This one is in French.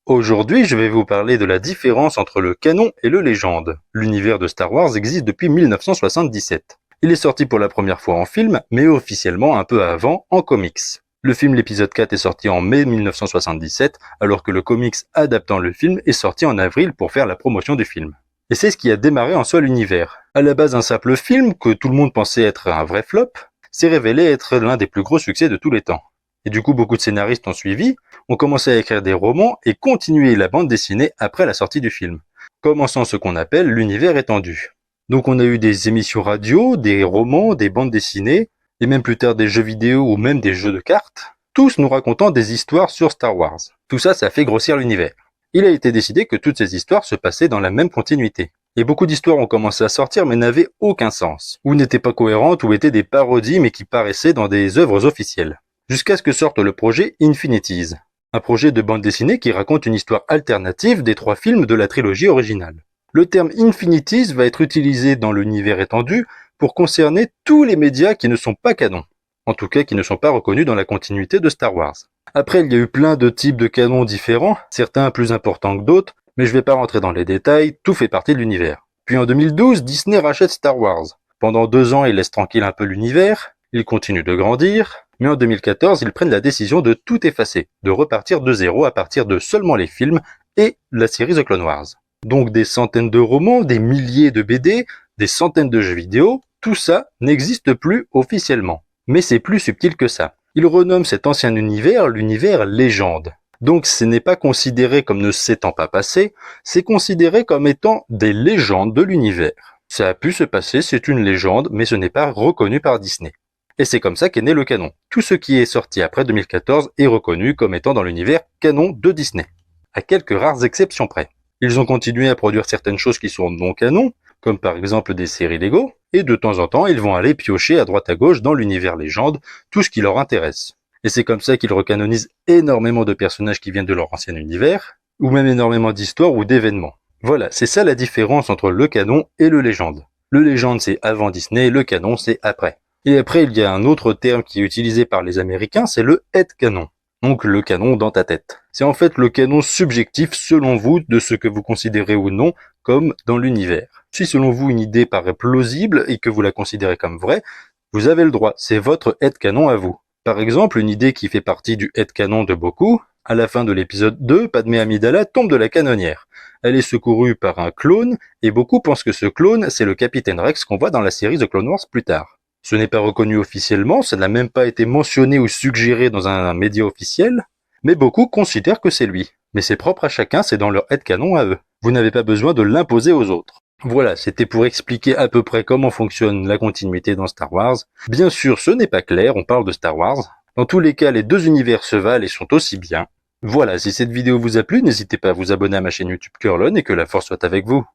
Aujourd'hui, je vais vous parler de la différence entre le canon et le légende. L'univers de Star Wars existe depuis 1977. Il est sorti pour la première fois en film, mais officiellement un peu avant en comics. Le film l'épisode 4 est sorti en mai 1977, alors que le comics adaptant le film est sorti en avril pour faire la promotion du film. Et c'est ce qui a démarré en soi l'univers. À la base un simple film, que tout le monde pensait être un vrai flop, s'est révélé être l'un des plus gros succès de tous les temps. Et du coup, beaucoup de scénaristes ont suivi, ont commencé à écrire des romans et continuer la bande dessinée après la sortie du film, commençant ce qu'on appelle l'univers étendu. Donc on a eu des émissions radio, des romans, des bandes dessinées, et même plus tard des jeux vidéo ou même des jeux de cartes, tous nous racontant des histoires sur Star Wars. Tout ça, ça fait grossir l'univers. Il a été décidé que toutes ces histoires se passaient dans la même continuité. Et beaucoup d'histoires ont commencé à sortir mais n'avaient aucun sens, ou n'étaient pas cohérentes, ou étaient des parodies mais qui paraissaient dans des œuvres officielles. Jusqu'à ce que sorte le projet Infinities, un projet de bande dessinée qui raconte une histoire alternative des 3 films de la trilogie originale. Le terme Infinities va être utilisé dans l'univers étendu pour concerner tous les médias qui ne sont pas canons, en tout cas qui ne sont pas reconnus dans la continuité de Star Wars. Après, il y a eu plein de types de canons différents, certains plus importants que d'autres, mais je vais pas rentrer dans les détails, tout fait partie de l'univers. Puis en 2012, Disney rachète Star Wars. Pendant 2 ans, il laisse tranquille un peu l'univers, il continue de grandir, mais en 2014, ils prennent la décision de tout effacer, de repartir de zéro à partir de seulement les films et la série The Clone Wars. Donc des centaines de romans, des milliers de BD, des centaines de jeux vidéo, tout ça n'existe plus officiellement. Mais c'est plus subtil que ça. Ils renomment cet ancien univers l'univers légende. Donc ce n'est pas considéré comme ne s'étant pas passé, c'est considéré comme étant des légendes de l'univers. Ça a pu se passer, c'est une légende, mais ce n'est pas reconnu par Disney. Et c'est comme ça qu'est né le canon. Tout ce qui est sorti après 2014 est reconnu comme étant dans l'univers canon de Disney, à quelques rares exceptions près. Ils ont continué à produire certaines choses qui sont non canon, comme par exemple des séries Lego, et de temps en temps ils vont aller piocher à droite à gauche dans l'univers légende tout ce qui leur intéresse. Et c'est comme ça qu'ils recanonisent énormément de personnages qui viennent de leur ancien univers, ou même énormément d'histoires ou d'événements. Voilà, c'est ça la différence entre le canon et le légende. Le légende c'est avant Disney, le canon c'est après. Et après, il y a un autre terme qui est utilisé par les Américains, c'est le headcanon. Donc le canon dans ta tête. C'est en fait le canon subjectif selon vous de ce que vous considérez ou non comme dans l'univers. Si selon vous une idée paraît plausible et que vous la considérez comme vraie, vous avez le droit, c'est votre headcanon à vous. Par exemple, une idée qui fait partie du headcanon de beaucoup, à la fin de l'épisode 2, Padmé Amidala tombe de la canonnière. Elle est secourue par un clone et beaucoup pensent que ce clone, c'est le capitaine Rex qu'on voit dans la série The Clone Wars plus tard. Ce n'est pas reconnu officiellement, ça n'a même pas été mentionné ou suggéré dans un média officiel, mais beaucoup considèrent que c'est lui. Mais c'est propre à chacun, c'est dans leur headcanon à eux. Vous n'avez pas besoin de l'imposer aux autres. Voilà, c'était pour expliquer à peu près comment fonctionne la continuité dans Star Wars. Bien sûr, ce n'est pas clair, on parle de Star Wars. Dans tous les cas, les 2 univers se valent et sont aussi bien. Voilà, si cette vidéo vous a plu, n'hésitez pas à vous abonner à ma chaîne YouTube Curlon et que la force soit avec vous.